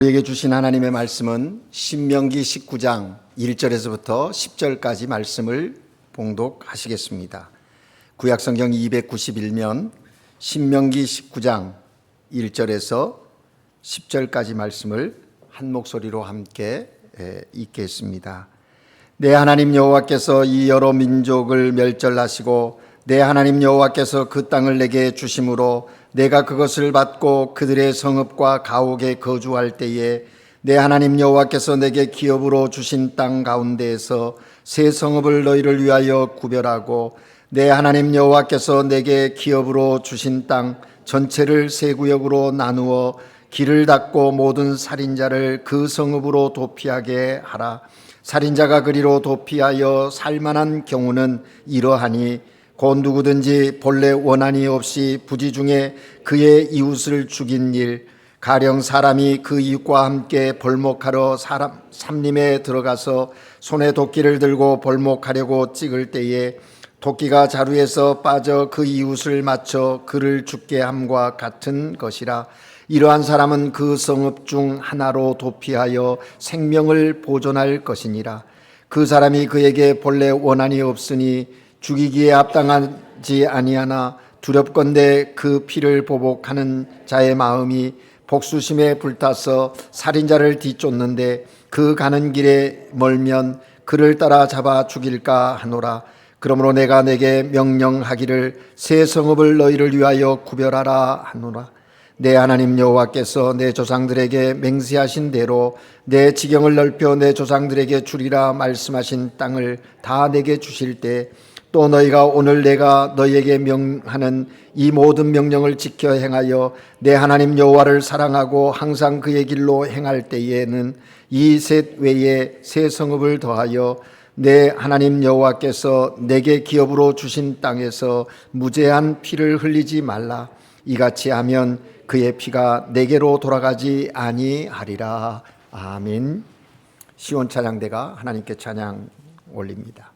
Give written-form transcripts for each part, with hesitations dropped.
우리에게 주신 하나님의 말씀은 신명기 19장 1절에서부터 10절까지 말씀을 봉독하시겠습니다. 구약성경 291면 신명기 19장 1절에서 10절까지 말씀을 한 목소리로 함께 읽겠습니다. 내 하나님 여호와께서 이 여러 민족을 멸절하시고 내 하나님 여호와께서 그 땅을 내게 주심으로 내가 그것을 받고 그들의 성읍과 가옥에 거주할 때에 내 하나님 여호와께서 내게 기업으로 주신 땅 가운데에서 새 성읍을 너희를 위하여 구별하고 내 하나님 여호와께서 내게 기업으로 주신 땅 전체를 세 구역으로 나누어 길을 닫고 모든 살인자를 그 성읍으로 도피하게 하라. 살인자가 그리로 도피하여 살만한 경우는 이러하니 곧 누구든지 본래 원한이 없이 부지 중에 그의 이웃을 죽인 일, 가령 사람이 그 이웃과 함께 벌목하러 삼림에 들어가서 손에 도끼를 들고 벌목하려고 찍을 때에 도끼가 자루에서 빠져 그 이웃을 맞춰 그를 죽게 함과 같은 것이라. 이러한 사람은 그 성읍 중 하나로 도피하여 생명을 보존할 것이니라. 그 사람이 그에게 본래 원한이 없으니 죽이기에 합당하지 아니하나 두렵건대 그 피를 보복하는 자의 마음이 복수심에 불타서 살인자를 뒤쫓는데 그 가는 길에 멀면 그를 따라 잡아 죽일까 하노라. 그러므로 내가 내게 명령하기를 새 성읍을 너희를 위하여 구별하라 하노라. 내 하나님 여호와께서 내 조상들에게 맹세하신 대로 내 지경을 넓혀 내 조상들에게 주리라 말씀하신 땅을 다 내게 주실 때 또 너희가 오늘 내가 너희에게 명하는 이 모든 명령을 지켜 행하여 내 하나님 여호와를 사랑하고 항상 그의 길로 행할 때에는 이 셋 외에 새 성읍을 더하여 내 하나님 여호와께서 내게 기업으로 주신 땅에서 무죄한 피를 흘리지 말라. 이같이 하면 그의 피가 내게로 돌아가지 아니하리라. 아멘. 시온 찬양대가 하나님께 찬양 올립니다.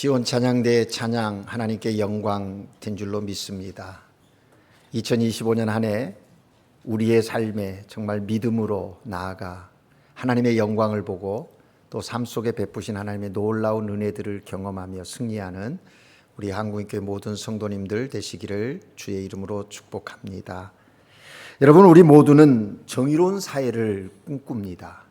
시온 찬양대의 찬양 하나님께 영광 된 줄로 믿습니다. 2025년 한 해 우리의 삶에 정말 믿음으로 나아가 하나님의 영광을 보고 또 삶 속에 베푸신 하나님의 놀라운 은혜들을 경험하며 승리하는 우리 한국교회 모든 성도님들 되시기를 주의 이름으로 축복합니다. 여러분, 우리 모두는 정의로운 사회를 꿈꿉니다.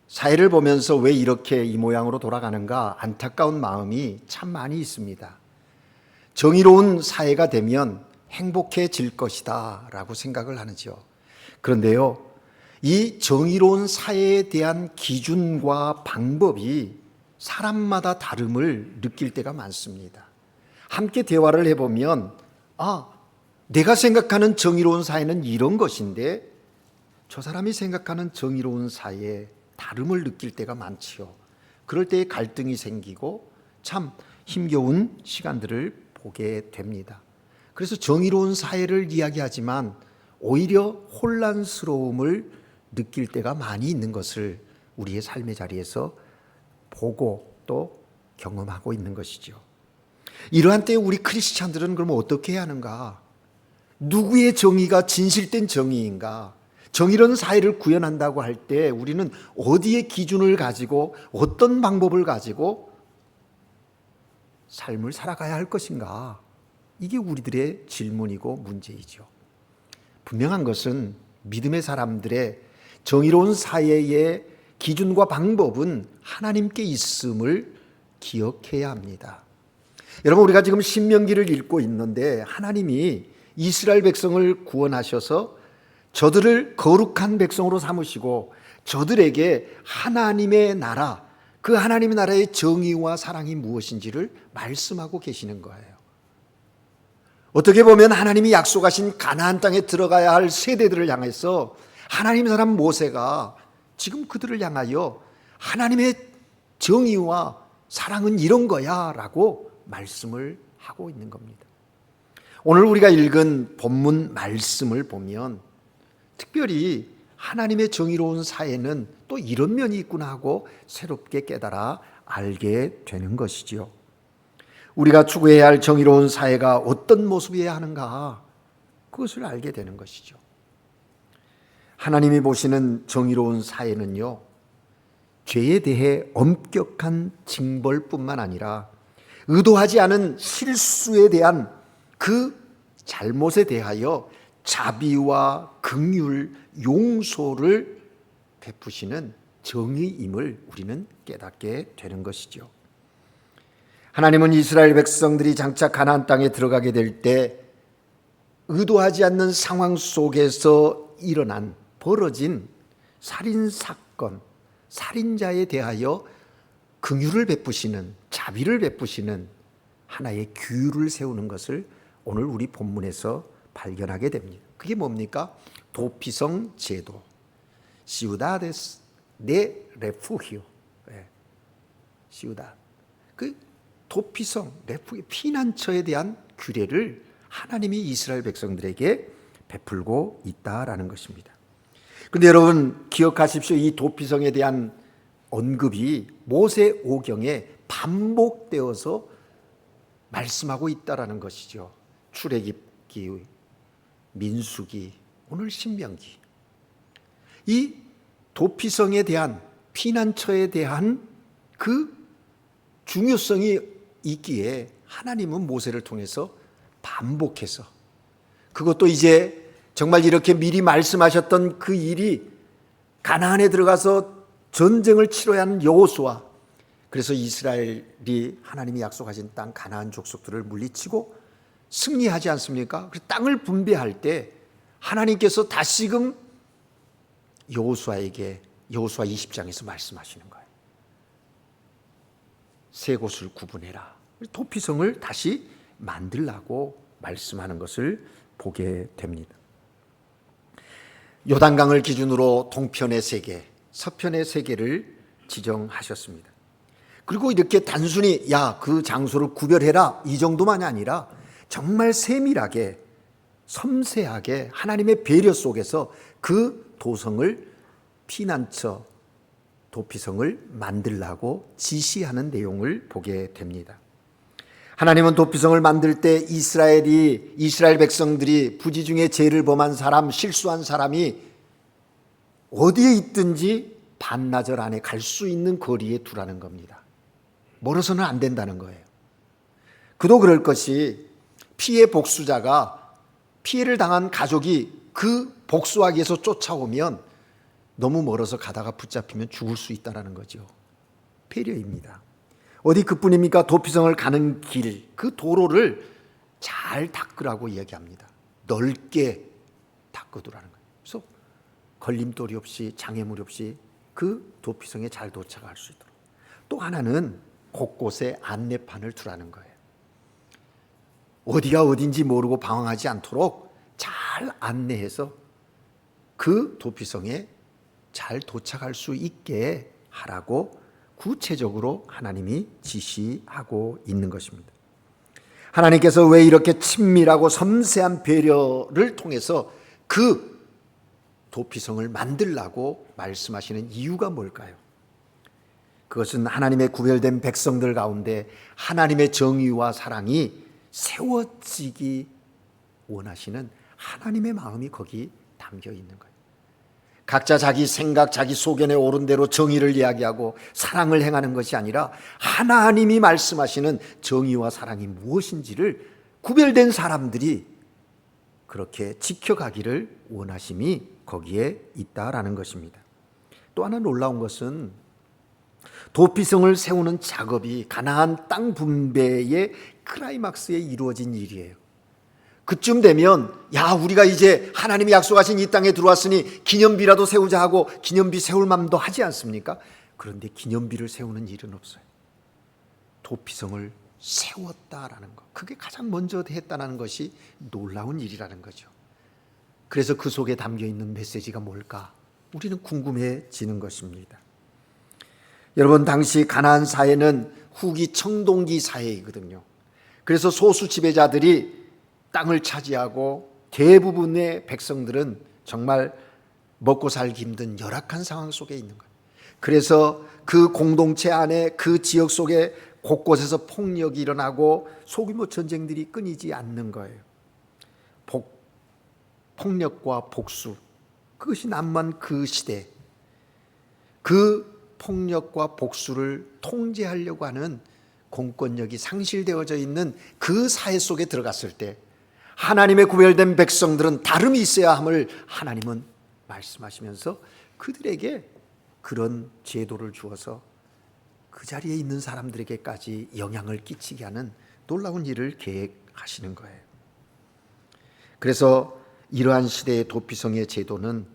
사회를 보면서 왜 이렇게 이 모양으로 돌아가는가 안타까운 마음이 참 많이 있습니다. 정의로운 사회가 되면 행복해질 것이다 라고 생각을 하죠. 그런데요, 이 정의로운 사회에 대한 기준과 방법이 사람마다 다름을 느낄 때가 많습니다. 함께 대화를 해보면 내가 생각하는 정의로운 사회는 이런 것인데 저 사람이 생각하는 정의로운 사회에 다름을 느낄 때가 많지요. 그럴 때 갈등이 생기고 참 힘겨운 시간들을 보게 됩니다. 그래서 정의로운 사회를 이야기하지만 오히려 혼란스러움을 느낄 때가 많이 있는 것을 우리의 삶의 자리에서 보고 또 경험하고 있는 것이죠. 이러한 때에 우리 크리스찬들은 그럼 어떻게 해야 하는가? 누구의 정의가 진실된 정의인가? 정의로운 사회를 구현한다고 할 때 우리는 어디에 기준을 가지고 어떤 방법을 가지고 삶을 살아가야 할 것인가? 이게 우리들의 질문이고 문제이죠. 분명한 것은 믿음의 사람들의 정의로운 사회의 기준과 방법은 하나님께 있음을 기억해야 합니다. 여러분, 우리가 지금 신명기를 읽고 있는데 하나님이 이스라엘 백성을 구원하셔서 저들을 거룩한 백성으로 삼으시고 저들에게 하나님의 나라, 그 하나님의 나라의 정의와 사랑이 무엇인지를 말씀하고 계시는 거예요. 어떻게 보면 하나님이 약속하신 가나안 땅에 들어가야 할 세대들을 향해서 하나님의 사람 모세가 지금 그들을 향하여 하나님의 정의와 사랑은 이런 거야 라고 말씀을 하고 있는 겁니다. 오늘 우리가 읽은 본문 말씀을 보면 특별히 하나님의 정의로운 사회는 또 이런 면이 있구나 하고 새롭게 깨달아 알게 되는 것이지요. 우리가 추구해야 할 정의로운 사회가 어떤 모습이어야 하는가, 그것을 알게 되는 것이죠. 하나님이 보시는 정의로운 사회는요, 죄에 대해 엄격한 징벌뿐만 아니라 의도하지 않은 실수에 대한 그 잘못에 대하여 자비와 긍휼, 용서를 베푸시는 정의임을 우리는 깨닫게 되는 것이죠. 하나님은 이스라엘 백성들이 장차 가나안 땅에 들어가게 될 때 의도하지 않는 상황 속에서 벌어진 살인 사건, 살인자에 대하여 긍휼을 베푸시는, 자비를 베푸시는 하나의 규율을 세우는 것을 오늘 우리 본문에서 발견하게 됩니다. 그게 뭡니까? 도피성 제도, 시우다데스 데 레푸기오, 시우다. 그 도피성, 레푸기, 피난처에 대한 규례를 하나님이 이스라엘 백성들에게 베풀고 있다라는 것입니다. 그런데 여러분 기억하십시오. 이 도피성에 대한 언급이 모세 오경에 반복되어서 말씀하고 있다라는 것이죠. 출애굽기, 민수기, 오늘 신명기. 이 도피성에 대한, 피난처에 대한 그 중요성이 있기에 하나님은 모세를 통해서 반복해서, 그것도 이제 정말 이렇게 미리 말씀하셨던 그 일이 가나안에 들어가서 전쟁을 치러야 하는 여호수아, 그래서 이스라엘이 하나님이 약속하신 땅 가나안 족속들을 물리치고 승리하지 않습니까? 그래서 땅을 분배할 때 하나님께서 다시금 여호수아에게 여호수아 20장에서 말씀하시는 거예요. 세 곳을 구분해라. 도피성을 다시 만들라고 말씀하는 것을 보게 됩니다. 요단강을 기준으로 동편의 세 개, 서편의 세 개를 지정하셨습니다. 그리고 이렇게 단순히 그 장소를 구별해라 이 정도만이 아니라 정말 세밀하게 섬세하게 하나님의 배려 속에서 그 도성을 피난처 도피성을 만들라고 지시하는 내용을 보게 됩니다. 하나님은 도피성을 만들 때 이스라엘 백성들이 부지 중에 죄를 범한 사람, 실수한 사람이 어디에 있든지 반나절 안에 갈 수 있는 거리에 두라는 겁니다. 멀어서는 안 된다는 거예요. 그도 그럴 것이 피해 복수자가 피해를 당한 가족이 그 복수하기 위해서 쫓아오면 너무 멀어서 가다가 붙잡히면 죽을 수 있다는 거죠. 배려입니다. 어디 그뿐입니까? 도피성을 가는 길, 그 도로를 잘 닦으라고 이야기합니다. 넓게 닦아두라는 거예요. 그래서 걸림돌이 없이 장애물이 없이 그 도피성에 잘 도착할 수 있도록. 또 하나는 곳곳에 안내판을 두라는 거예요. 어디가 어딘지 모르고 방황하지 않도록 잘 안내해서 그 도피성에 잘 도착할 수 있게 하라고 구체적으로 하나님이 지시하고 있는 것입니다. 하나님께서 왜 이렇게 친밀하고 섬세한 배려를 통해서 그 도피성을 만들라고 말씀하시는 이유가 뭘까요? 그것은 하나님의 구별된 백성들 가운데 하나님의 정의와 사랑이 세워지기 원하시는 하나님의 마음이 거기 담겨 있는 거예요. 각자 자기 생각, 자기 소견에 옳은 대로 정의를 이야기하고 사랑을 행하는 것이 아니라 하나님이 말씀하시는 정의와 사랑이 무엇인지를 구별된 사람들이 그렇게 지켜가기를 원하심이 거기에 있다라는 것입니다. 또 하나 놀라운 것은 도피성을 세우는 작업이 가나안 땅 분배의 클라이막스에 이루어진 일이에요. 그쯤 되면 우리가 이제 하나님이 약속하신 이 땅에 들어왔으니 기념비라도 세우자 하고 기념비 세울 마음도 하지 않습니까? 그런데 기념비를 세우는 일은 없어요. 도피성을 세웠다라는 것, 그게 가장 먼저 했다는 것이 놀라운 일이라는 거죠. 그래서 그 속에 담겨있는 메시지가 뭘까? 우리는 궁금해지는 것입니다. 여러분, 당시 가나안 사회는 후기 청동기 사회이거든요. 그래서 소수 지배자들이 땅을 차지하고 대부분의 백성들은 정말 먹고 살기 힘든 열악한 상황 속에 있는 거예요. 그래서 그 공동체 안에 그 지역 속에 곳곳에서 폭력이 일어나고 소규모 전쟁들이 끊이지 않는 거예요. 폭력과 복수, 그것이 남만 그 시대, 그 폭력과 복수를 통제하려고 하는 공권력이 상실되어져 있는 그 사회 속에 들어갔을 때 하나님의 구별된 백성들은 다름이 있어야 함을 하나님은 말씀하시면서 그들에게 그런 제도를 주어서 그 자리에 있는 사람들에게까지 영향을 끼치게 하는 놀라운 일을 계획하시는 거예요. 그래서 이러한 시대의 도피성의 제도는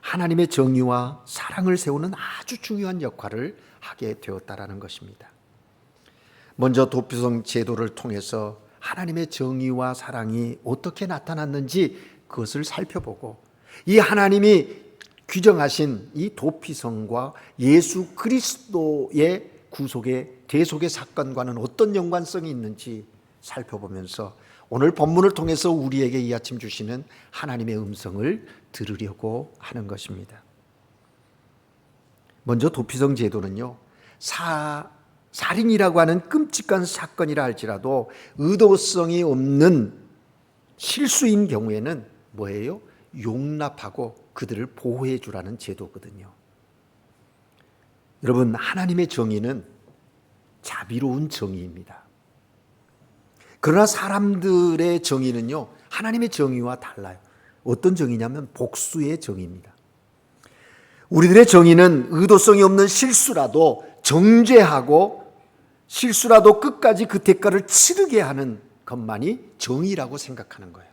하나님의 정의와 사랑을 세우는 아주 중요한 역할을 하게 되었다라는 것입니다. 먼저 도피성 제도를 통해서 하나님의 정의와 사랑이 어떻게 나타났는지 그것을 살펴보고 이 하나님이 규정하신 이 도피성과 예수 그리스도의 구속의 대속의 사건과는 어떤 연관성이 있는지 살펴보면서 오늘 본문을 통해서 우리에게 이 아침 주시는 하나님의 음성을 들으려고 하는 것입니다. 먼저 도피성 제도는요, 살인이라고 하는 끔찍한 사건이라 할지라도 의도성이 없는 실수인 경우에는 뭐예요? 용납하고 그들을 보호해 주라는 제도거든요. 여러분, 하나님의 정의는 자비로운 정의입니다. 그러나 사람들의 정의는요, 하나님의 정의와 달라요. 어떤 정의냐면 복수의 정의입니다. 우리들의 정의는 의도성이 없는 실수라도 정죄하고 실수라도 끝까지 그 대가를 치르게 하는 것만이 정의라고 생각하는 거예요.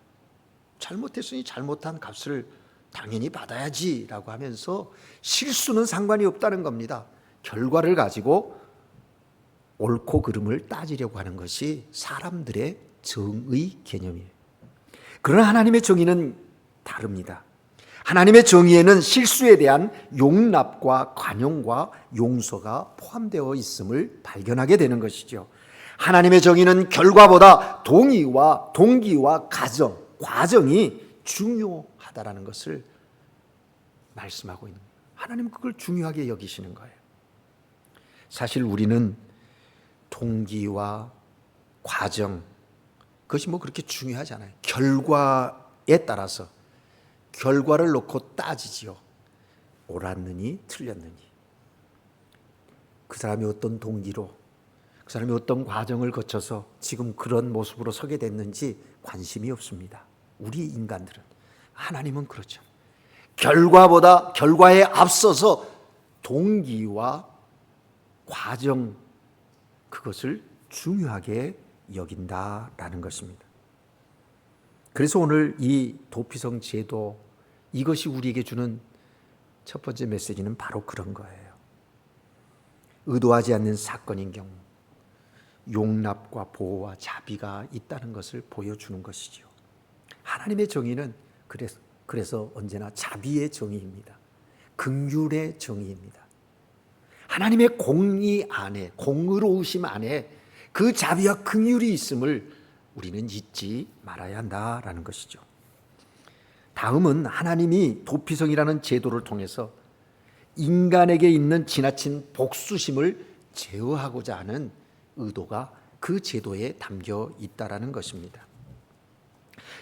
잘못했으니 잘못한 값을 당연히 받아야지라고 하면서 실수는 상관이 없다는 겁니다. 결과를 가지고 옳고 그름을 따지려고 하는 것이 사람들의 정의 개념이에요. 그러나 하나님의 정의는 다릅니다. 하나님의 정의에는 실수에 대한 용납과 관용과 용서가 포함되어 있음을 발견하게 되는 것이죠. 하나님의 정의는 결과보다 동의와 동기와 과정이 중요하다라는 것을 말씀하고 있는 거예요. 하나님은 그걸 중요하게 여기시는 거예요. 사실 우리는 동기와 과정, 그것이 뭐 그렇게 중요하지 않아요. 결과에 따라서 결과를 놓고 따지지요. 옳았느니 틀렸느니, 그 사람이 어떤 동기로, 그 사람이 어떤 과정을 거쳐서 지금 그런 모습으로 서게 됐는지 관심이 없습니다. 우리 인간들은. 하나님은 그렇죠. 결과에 앞서서 동기와 과정, 그것을 중요하게 여긴다라는 것입니다. 그래서 오늘 이 도피성 제도, 이것이 우리에게 주는 첫 번째 메시지는 바로 그런 거예요. 의도하지 않는 사건인 경우 용납과 보호와 자비가 있다는 것을 보여주는 것이죠. 하나님의 정의는 그래서 언제나 자비의 정의입니다. 긍휼의 정의입니다. 하나님의 공의 안에, 공의로우심 안에 그 자비와 긍휼이 있음을 우리는 잊지 말아야 한다라는 것이죠. 다음은 하나님이 도피성이라는 제도를 통해서 인간에게 있는 지나친 복수심을 제어하고자 하는 의도가 그 제도에 담겨 있다라는 것입니다.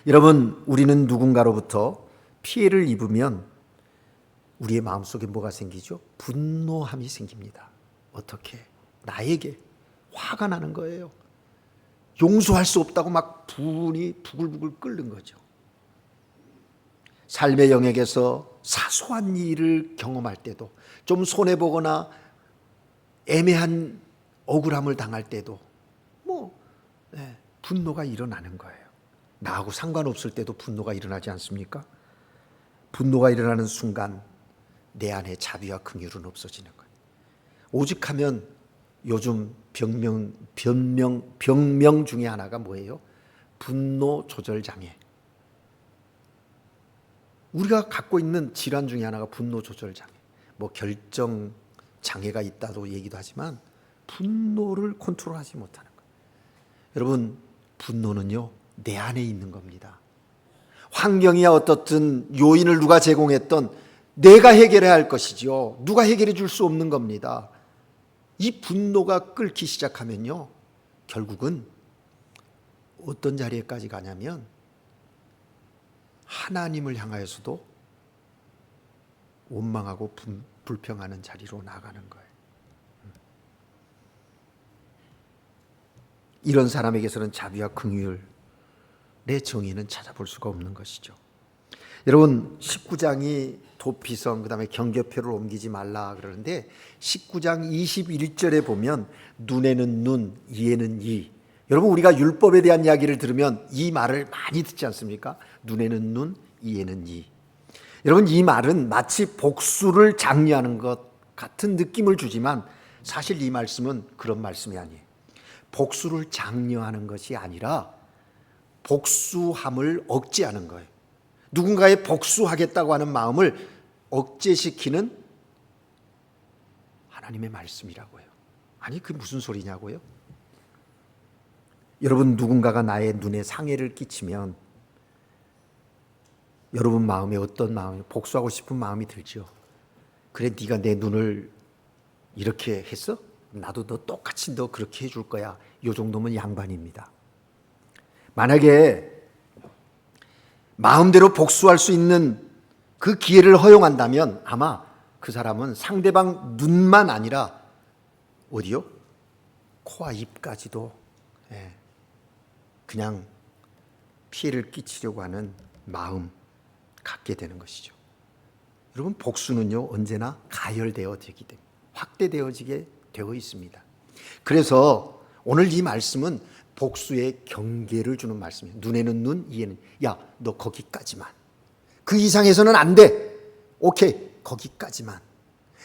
여러분, 우리는 누군가로부터 피해를 입으면 우리의 마음속에 뭐가 생기죠? 분노함이 생깁니다. 어떻게? 나에게 화가 나는 거예요. 용서할 수 없다고 막 분이 부글부글 끓는 거죠. 삶의 영역에서 사소한 일을 경험할 때도, 좀 손해보거나 애매한 억울함을 당할 때도 분노가 일어나는 거예요. 나하고 상관없을 때도 분노가 일어나지 않습니까? 분노가 일어나는 순간 내 안에 자비와 긍휼은 없어지는 거예요. 오직하면 요즘 병명 중에 하나가 뭐예요? 분노 조절 장애. 우리가 갖고 있는 질환 중에 하나가 분노 조절 장애. 뭐 결정 장애가 있다도 얘기도 하지만 분노를 컨트롤하지 못하는 거예요. 여러분, 분노는요, 내 안에 있는 겁니다. 환경이야 어떻든 요인을 누가 제공했던 내가 해결해야 할 것이지요. 누가 해결해 줄 수 없는 겁니다. 이 분노가 끓기 시작하면요, 결국은 어떤 자리에까지 가냐면 하나님을 향하여서도 원망하고 불평하는 자리로 나가는 거예요. 이런 사람에게서는 자비와 긍휼의 정의는 찾아볼 수가 없는 것이죠. 여러분, 19장이 도피성, 그 다음에 경계표를 옮기지 말라 그러는데 19장 21절에 보면 눈에는 눈, 이에는 이. 여러분, 우리가 율법에 대한 이야기를 들으면 이 말을 많이 듣지 않습니까? 눈에는 눈, 이에는 이. 여러분, 이 말은 마치 복수를 장려하는 것 같은 느낌을 주지만 사실 이 말씀은 그런 말씀이 아니에요. 복수를 장려하는 것이 아니라 복수함을 억제하는 거예요. 누군가의 복수하겠다고 하는 마음을 억제시키는 하나님의 말씀이라고요. 아니, 그게 무슨 소리냐고요? 여러분, 누군가가 나의 눈에 상해를 끼치면 여러분 마음에 어떤 마음이, 복수하고 싶은 마음이 들죠. 그래, 네가 내 눈을 이렇게 했어? 나도 너 똑같이 너 그렇게 해줄 거야. 이 정도면 양반입니다. 만약에 마음대로 복수할 수 있는 그 기회를 허용한다면 아마 그 사람은 상대방 눈만 아니라 어디요? 코와 입까지도 그냥 피해를 끼치려고 하는 마음 갖게 되는 것이죠. 여러분, 복수는요, 언제나 가열되어지게 됩니다. 확대되어지게 되어 있습니다. 그래서 오늘 이 말씀은 복수의 경계를 주는 말씀이에요. 눈에는 눈, 이에는 야, 너 거기까지만. 그 이상에서는 안 돼. 오케이, 거기까지만.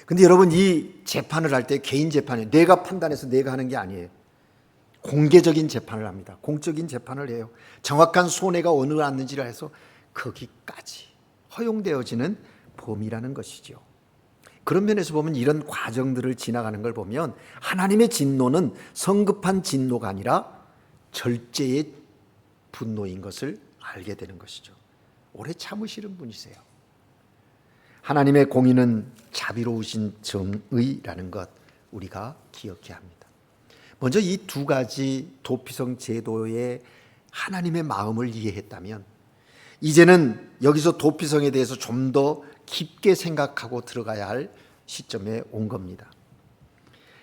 근데 여러분, 이 재판을 할 때 개인 재판이에요. 내가 판단해서 내가 하는 게 아니에요. 공개적인 재판을 합니다. 공적인 재판을 해요. 정확한 손해가 어느 났는지를 해서 거기까지 허용되어지는 범위라는 것이죠. 그런 면에서 보면 이런 과정들을 지나가는 걸 보면 하나님의 진노는 성급한 진노가 아니라 절제의 분노인 것을 알게 되는 것이죠. 오래 참으시는 분이세요. 하나님의 공의는 자비로우신 정의라는 것 우리가 기억해야 합니다. 먼저 이 두 가지 도피성 제도의 하나님의 마음을 이해했다면 이제는 여기서 도피성에 대해서 좀 더 깊게 생각하고 들어가야 할 시점에 온 겁니다.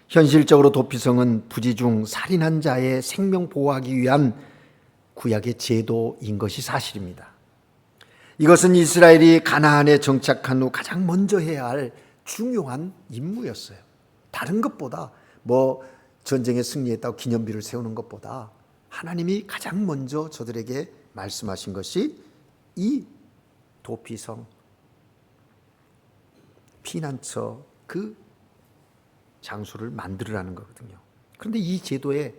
현실적으로 도피성은 부지중 살인한 자의 생명 보호하기 위한 구약의 제도인 것이 사실입니다. 이것은 이스라엘이 가나안에 정착한 후 가장 먼저 해야 할 중요한 임무였어요. 다른 것보다 전쟁에 승리했다고 기념비를 세우는 것보다 하나님이 가장 먼저 저들에게 말씀하신 것이 이 도피성, 피난처 그 장소를 만들으라는 거거든요. 그런데 이 제도에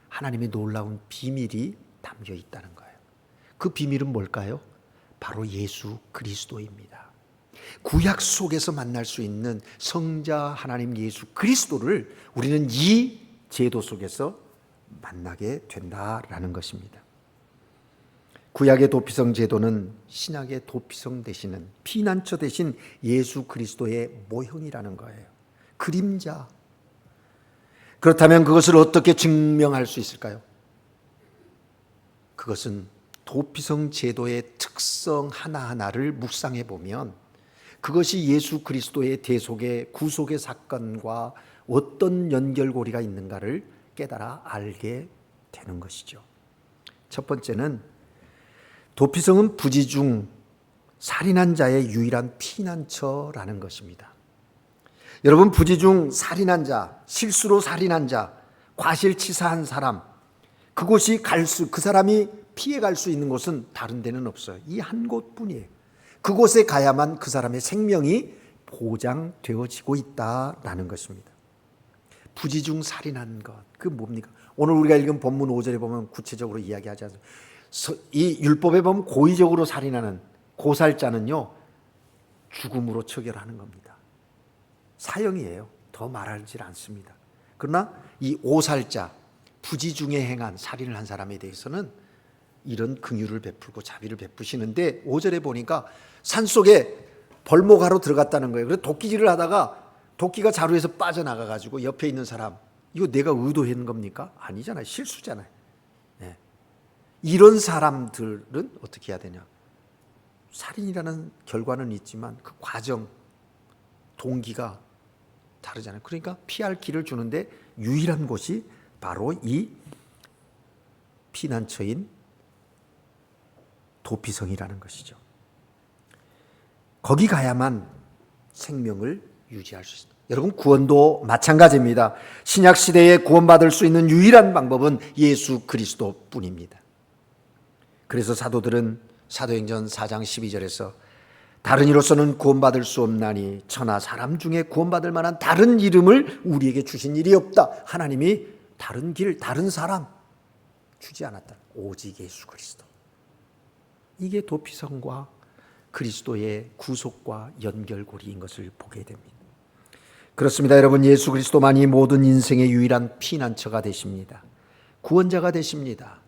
하나님의 놀라운 비밀이 담겨 있다는 거예요. 그 비밀은 뭘까요? 바로 예수 그리스도입니다. 구약 속에서 만날 수 있는 성자 하나님 예수 그리스도를 우리는 이 제도 속에서 만나게 된다라는 것입니다. 구약의 도피성 제도는 신약의 도피성 되시는 피난처 대신 예수 그리스도의 모형이라는 거예요. 그림자. 그렇다면 그것을 어떻게 증명할 수 있을까요? 그것은 도피성 제도의 특성 하나하나를 묵상해 보면 그것이 예수 그리스도의 대속의 구속의 사건과 어떤 연결고리가 있는가를 깨달아 알게 되는 것이죠. 첫 번째는 도피성은 부지중 살인한 자의 유일한 피난처라는 것입니다. 여러분, 부지중 살인한 자, 실수로 살인한 자, 과실치사한 사람, 그곳이 그 사람이 피해갈 수 있는 곳은 다른 데는 없어요. 이 한 곳뿐이에요. 그곳에 가야만 그 사람의 생명이 보장되어지고 있다라는 것입니다. 부지중 살인한 것, 그 뭡니까? 오늘 우리가 읽은 본문 5절에 보면 구체적으로 이야기하지 않습니다. 이 율법에 보면 고의적으로 살인하는 고살자는요, 죽음으로 처결하는 겁니다. 사형이에요. 더 말하지 않습니다. 그러나 이 오살자, 부지중에 행한 살인을 한 사람에 대해서는 이런 긍휼을 베풀고 자비를 베푸시는데 5절에 보니까 산속에 벌목하러 들어갔다는 거예요. 그래서 도끼질을 하다가 도끼가 자루에서 빠져나가가지고 옆에 있는 사람, 이거 내가 의도한 겁니까? 아니잖아요. 실수잖아요. 네. 이런 사람들은 어떻게 해야 되냐? 살인이라는 결과는 있지만 그 과정, 동기가 다르잖아요. 그러니까 피할 길을 주는데 유일한 곳이 바로 이 피난처인 도피성이라는 것이죠. 거기 가야만 생명을 유지할 수 있습니다. 여러분, 구원도 마찬가지입니다. 신약 시대에 구원받을 수 있는 유일한 방법은 예수 그리스도뿐입니다. 그래서 사도들은 사도행전 4장 12절에서 다른 이로서는 구원받을 수 없나니 천하 사람 중에 구원받을 만한 다른 이름을 우리에게 주신 일이 없다. 하나님이 다른 길, 다른 사람 주지 않았다. 오직 예수 그리스도. 이게 도피성과 그리스도의 구속과 연결고리인 것을 보게 됩니다. 그렇습니다. 여러분, 예수 그리스도만이 모든 인생의 유일한 피난처가 되십니다. 구원자가 되십니다.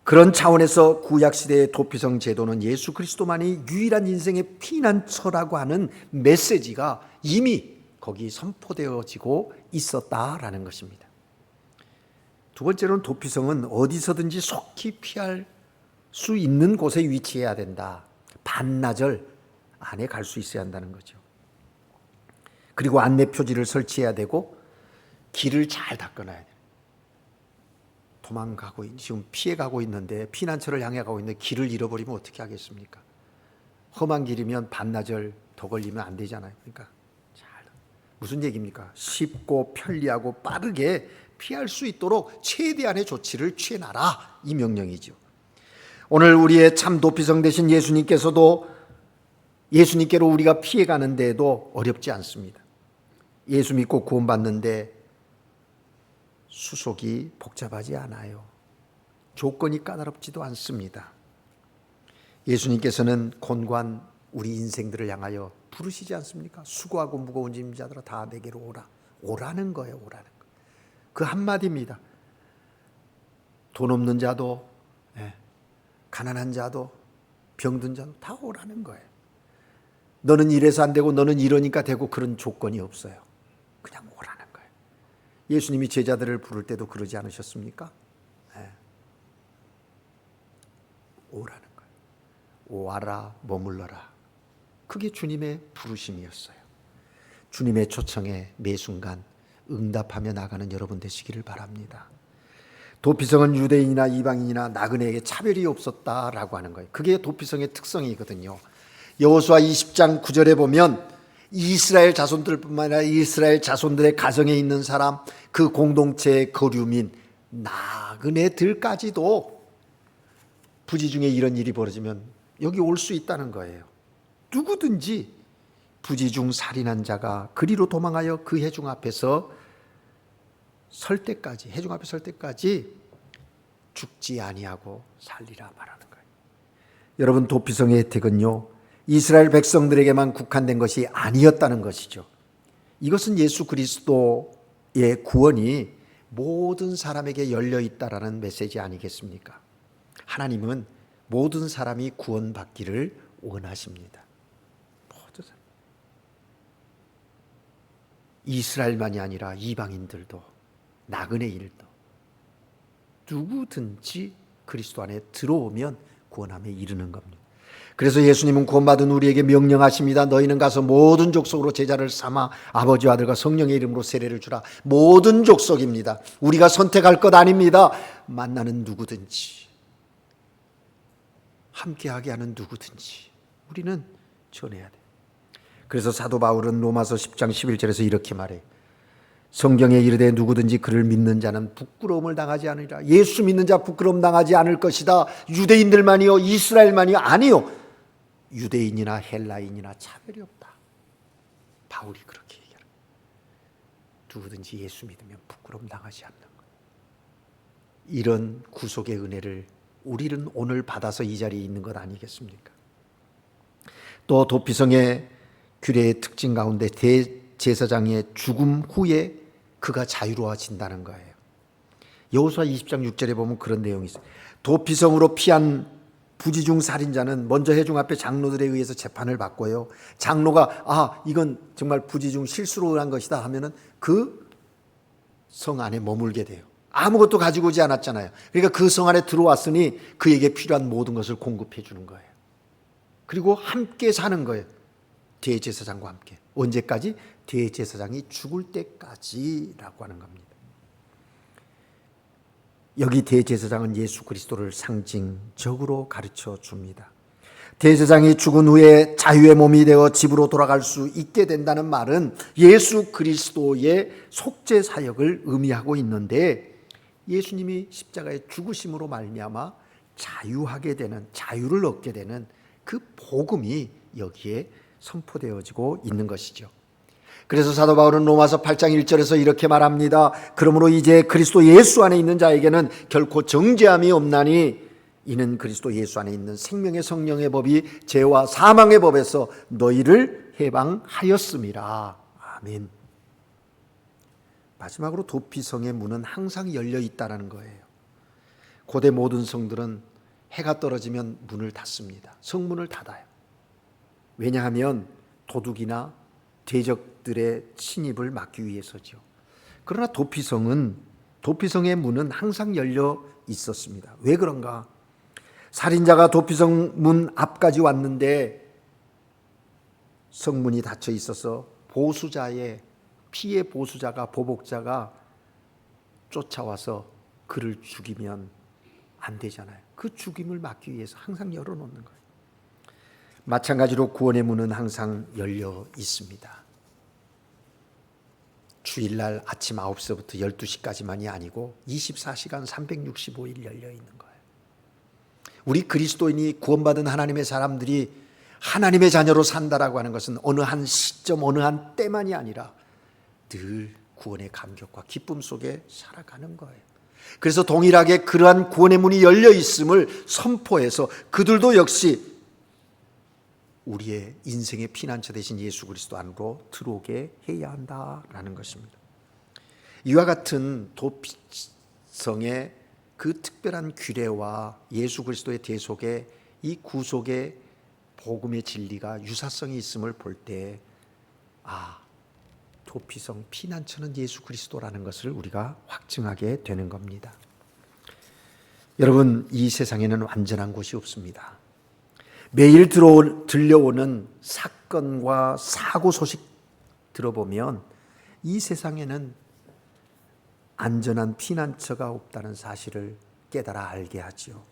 그런 차원에서 구약시대의 도피성 제도는 예수 그리스도만이 유일한 인생의 피난처라고 하는 메시지가 이미 거기 선포되어지고 있었다라는 것입니다. 두 번째로는 도피성은 어디서든지 속히 피할 수 있는 곳에 위치해야 된다. 반나절 안에 갈 수 있어야 한다는 거죠. 그리고 안내 표지를 설치해야 되고 길을 잘 닦아놔야 돼요. 도망가고 지금 피해가고 있는데 피난처를 향해 가고 있는데 길을 잃어버리면 어떻게 하겠습니까? 험한 길이면 반나절 더 걸리면 안 되잖아요. 그러니까 무슨 얘기입니까? 쉽고 편리하고 빠르게 피할 수 있도록 최대한의 조치를 취해놔라, 이 명령이죠. 오늘 우리의 참 도피성 되신 예수님께로 우리가 피해가는데도 어렵지 않습니다. 예수 믿고 구원받는데 수속이 복잡하지 않아요. 조건이 까다롭지도 않습니다. 예수님께서는 곤고한 우리 인생들을 향하여 부르시지 않습니까? 수고하고 무거운 짐 자들아 다 내게로 오라. 오라는 거예요. 오라는 거. 그 한마디입니다. 돈 없는 자도, 가난한 자도, 병든 자도 다 오라는 거예요. 너는 이래서 안 되고 너는 이러니까 되고 그런 조건이 없어요. 그냥 오라는 거예요. 예수님이 제자들을 부를 때도 그러지 않으셨습니까? 네. 오라는 거예요. 오아라 머물러라. 그게 주님의 부르심이었어요. 주님의 초청에 매 순간 응답하며 나가는 여러분 되시기를 바랍니다. 도피성은 유대인이나 이방인이나 나그네에게 차별이 없었다라고 하는 거예요. 그게 도피성의 특성이거든요. 여호수아 20장 9절에 보면 이스라엘 자손들뿐만 아니라 이스라엘 자손들의 가정에 있는 사람, 그 공동체의 거류민 나그네들까지도 부지 중에 이런 일이 벌어지면 여기 올 수 있다는 거예요. 누구든지 부지 중 살인한 자가 그리로 도망하여 그 회중 앞에서 설 때까지, 회중 앞에 설 때까지 죽지 아니하고 살리라 말하는 거예요. 여러분, 도피성의 혜택은요, 이스라엘 백성들에게만 국한된 것이 아니었다는 것이죠. 이것은 예수 그리스도의 구원이 모든 사람에게 열려 있다라는 메시지 아니겠습니까? 하나님은 모든 사람이 구원받기를 원하십니다. 모든 사람. 이스라엘만이 아니라 이방인들도, 나그네인들도 누구든지 그리스도 안에 들어오면 구원함에 이르는 겁니다. 그래서 예수님은 구원받은 우리에게 명령하십니다. 너희는 가서 모든 족속으로 제자를 삼아 아버지와 아들과 성령의 이름으로 세례를 주라. 모든 족속입니다. 우리가 선택할 것 아닙니다. 만나는 누구든지, 함께하게 하는 누구든지 우리는 전해야 돼요. 그래서 사도 바울은 로마서 10장 11절에서 이렇게 말해요. 성경에 이르되 누구든지 그를 믿는 자는 부끄러움을 당하지 않으리라. 예수 믿는 자 부끄러움 당하지 않을 것이다. 유대인들만이요 이스라엘만이요 아니요, 유대인이나 헬라인이나 차별이 없다. 바울이 그렇게 얘기합니다. 누구든지 예수 믿으면 부끄러움 당하지 않는 것. 이런 구속의 은혜를 우리는 오늘 받아서 이 자리에 있는 것 아니겠습니까? 또 도피성의 규례의 특징 가운데 대제사장의 죽음 후에 그가 자유로워진다는 거예요. 여호수아 20장 6절에 보면 그런 내용이 있어요. 도피성으로 피한 부지중 살인자는 먼저 회중 앞에 장로들에 의해서 재판을 받고요. 장로가 이건 정말 부지중 실수로 한 것이다 하면은 그 성 안에 머물게 돼요. 아무것도 가지고 오지 않았잖아요. 그러니까 그 성 안에 들어왔으니 그에게 필요한 모든 것을 공급해 주는 거예요. 그리고 함께 사는 거예요. 대제사장과 함께. 언제까지? 대제사장이 죽을 때까지라고 하는 겁니다. 여기 대제사장은 예수 그리스도를 상징적으로 가르쳐 줍니다. 대제사장이 죽은 후에 자유의 몸이 되어 집으로 돌아갈 수 있게 된다는 말은 예수 그리스도의 속죄 사역을 의미하고 있는데, 예수님이 십자가의 죽으심으로 말미암아 자유하게 되는, 자유를 얻게 되는 그 복음이 여기에 선포되어지고 있는 것이죠. 그래서 사도 바울은 로마서 8장 1절에서 이렇게 말합니다. 그러므로 이제 그리스도 예수 안에 있는 자에게는 결코 정죄함이 없나니 이는 그리스도 예수 안에 있는 생명의 성령의 법이 죄와 사망의 법에서 너희를 해방하였음이라. 아멘. 마지막으로 도피성의 문은 항상 열려 있다는 거예요. 고대 모든 성들은 해가 떨어지면 문을 닫습니다. 성문을 닫아요. 왜냐하면 도둑이나 대적들의 침입을 막기 위해서죠. 그러나 도피성의 문은 항상 열려 있었습니다. 왜 그런가? 살인자가 도피성 문 앞까지 왔는데 성문이 닫혀 있어서 피해 보수자가, 보복자가 쫓아와서 그를 죽이면 안 되잖아요. 그 죽임을 막기 위해서 항상 열어놓는 거예요. 마찬가지로 구원의 문은 항상 열려 있습니다. 주일날 아침 9시부터 12시까지만이 아니고 24시간 365일 열려 있는 거예요. 우리 그리스도인이 구원받은 하나님의 사람들이 하나님의 자녀로 산다라고 하는 것은 어느 한 시점, 어느 한 때만이 아니라 늘 구원의 감격과 기쁨 속에 살아가는 거예요. 그래서 동일하게 그러한 구원의 문이 열려 있음을 선포해서 그들도 역시 우리의 인생의 피난처 되신 예수 그리스도 안으로 들어오게 해야 한다라는 것입니다. 이와 같은 도피성의 그 특별한 규례와 예수 그리스도의 대속에 이 구속의 복음의 진리가 유사성이 있음을 볼 때 도피성, 피난처는 예수 그리스도라는 것을 우리가 확증하게 되는 겁니다. 여러분, 이 세상에는 완전한 곳이 없습니다. 매일 들려오는 사건과 사고 소식 들어보면 이 세상에는 안전한 피난처가 없다는 사실을 깨달아 알게 하지요.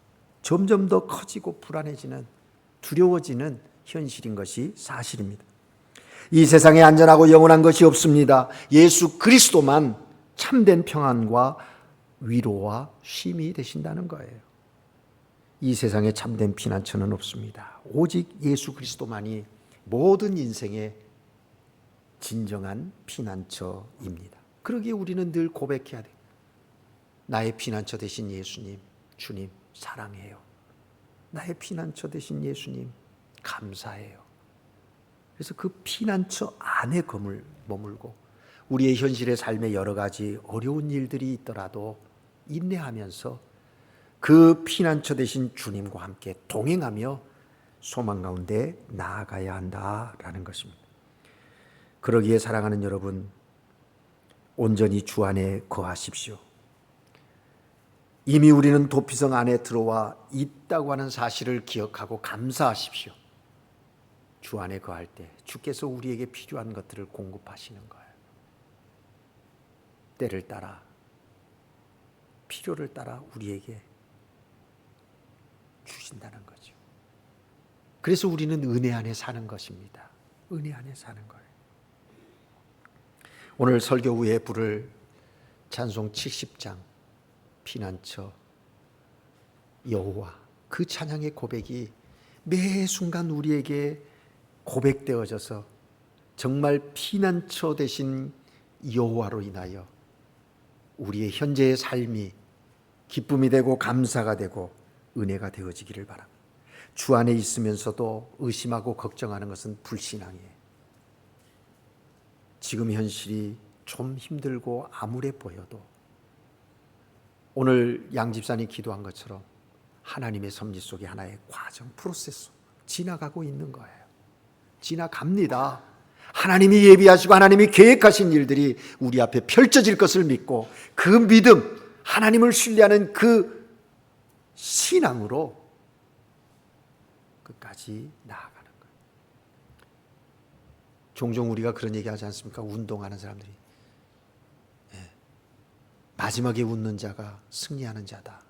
점점 더 커지고 불안해지는, 두려워지는 현실인 것이 사실입니다. 이 세상에 안전하고 영원한 것이 없습니다. 예수 그리스도만 참된 평안과 위로와 쉼이 되신다는 거예요. 이 세상에 참된 피난처는 없습니다. 오직 예수 그리스도만이 모든 인생의 진정한 피난처입니다. 그러기에 우리는 늘 고백해야 돼요. 나의 피난처 되신 예수님, 주님 사랑해요. 나의 피난처 되신 예수님 감사해요. 그래서 그 피난처 안에 머물고 우리의 현실의 삶에 여러 가지 어려운 일들이 있더라도 인내하면서 그 피난처 되신 주님과 함께 동행하며 소망 가운데 나아가야 한다라는 것입니다. 그러기에 사랑하는 여러분, 온전히 주 안에 거하십시오. 이미 우리는 도피성 안에 들어와 있다고 하는 사실을 기억하고 감사하십시오. 주 안에 거할 때 주께서 우리에게 필요한 것들을 공급하시는 거예요. 때를 따라, 필요를 따라 우리에게 주신다는 거죠. 그래서 우리는 은혜 안에 사는 것입니다. 은혜 안에 사는 거예요. 오늘 설교 후에 부를 찬송 70장 피난처 여호와, 그 찬양의 고백이 매 순간 우리에게 고백되어져서 정말 피난처 되신 여호와로 인하여 우리의 현재의 삶이 기쁨이 되고 감사가 되고 은혜가 되어지기를 바랍니다. 주 안에 있으면서도 의심하고 걱정하는 것은 불신앙이에요. 지금 현실이 좀 힘들고 암울해 보여도 오늘 양 집사님 기도한 것처럼 하나님의 섭리 속에 하나의 과정, 프로세스 지나가고 있는 거예요. 지나갑니다. 하나님이 예비하시고 하나님이 계획하신 일들이 우리 앞에 펼쳐질 것을 믿고 그 믿음, 하나님을 신뢰하는 그 신앙으로 끝까지 나아가는 거예요. 종종 우리가 그런 얘기 하지 않습니까? 운동하는 사람들이 마지막에 웃는 자가 승리하는 자다.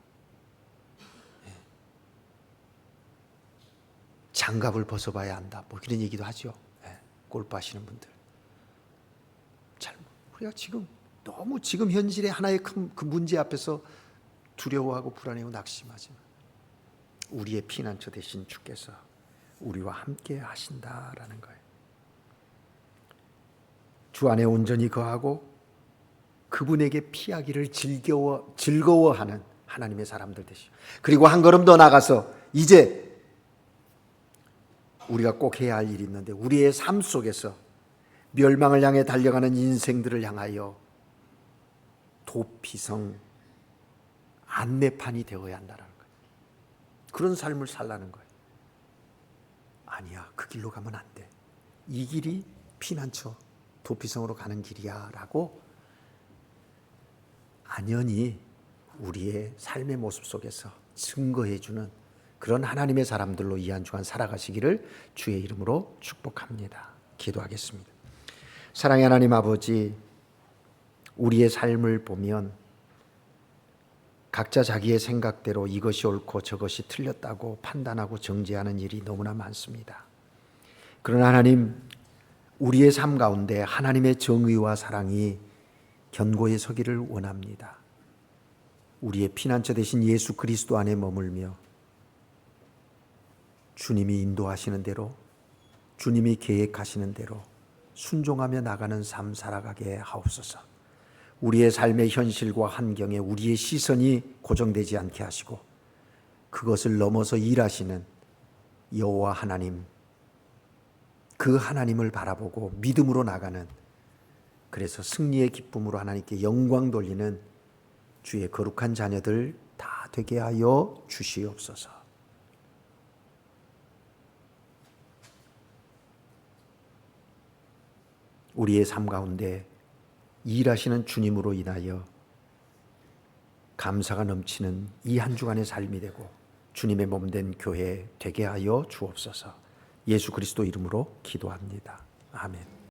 장갑을 벗어봐야 한다. 뭐 이런 얘기도 하죠. 골프 하시는 분들. 우리가 너무 지금 현실의 하나의 큰 그 문제 앞에서 두려워하고 불안해하고 낙심하지만 우리의 피난처 되신 주께서 우리와 함께 하신다라는 거예요. 주 안에 온전히 거하고 그분에게 피하기를 즐거워하는 하나님의 사람들 되시오. 그리고 한 걸음 더 나가서 이제 우리가 꼭 해야 할 일이 있는데 우리의 삶 속에서 멸망을 향해 달려가는 인생들을 향하여 도피성 안내판이 되어야 한다는 거예요. 그런 삶을 살라는 거예요. 아니야, 그 길로 가면 안 돼. 이 길이 피난처 도피성으로 가는 길이야 라고 안연히 우리의 삶의 모습 속에서 증거해주는 그런 하나님의 사람들로 이 한 주간 살아가시기를 주의 이름으로 축복합니다. 기도하겠습니다. 사랑의 하나님 아버지, 우리의 삶을 보면 각자 자기의 생각대로 이것이 옳고 저것이 틀렸다고 판단하고 정죄하는 일이 너무나 많습니다. 그러나 하나님, 우리의 삶 가운데 하나님의 정의와 사랑이 견고히 서기를 원합니다. 우리의 피난처 되신 예수 그리스도 안에 머물며 주님이 인도하시는 대로, 주님이 계획하시는 대로 순종하며 나가는 삶 살아가게 하옵소서. 우리의 삶의 현실과 환경에 우리의 시선이 고정되지 않게 하시고 그것을 넘어서 일하시는 여호와 하나님, 그 하나님을 바라보고 믿음으로 나가는, 그래서 승리의 기쁨으로 하나님께 영광 돌리는 주의 거룩한 자녀들 다 되게 하여 주시옵소서. 우리의 삶 가운데 일하시는 주님으로 인하여 감사가 넘치는 이 한 주간의 삶이 되고 주님의 몸된 교회 되게 하여 주옵소서. 예수 그리스도 이름으로 기도합니다. 아멘.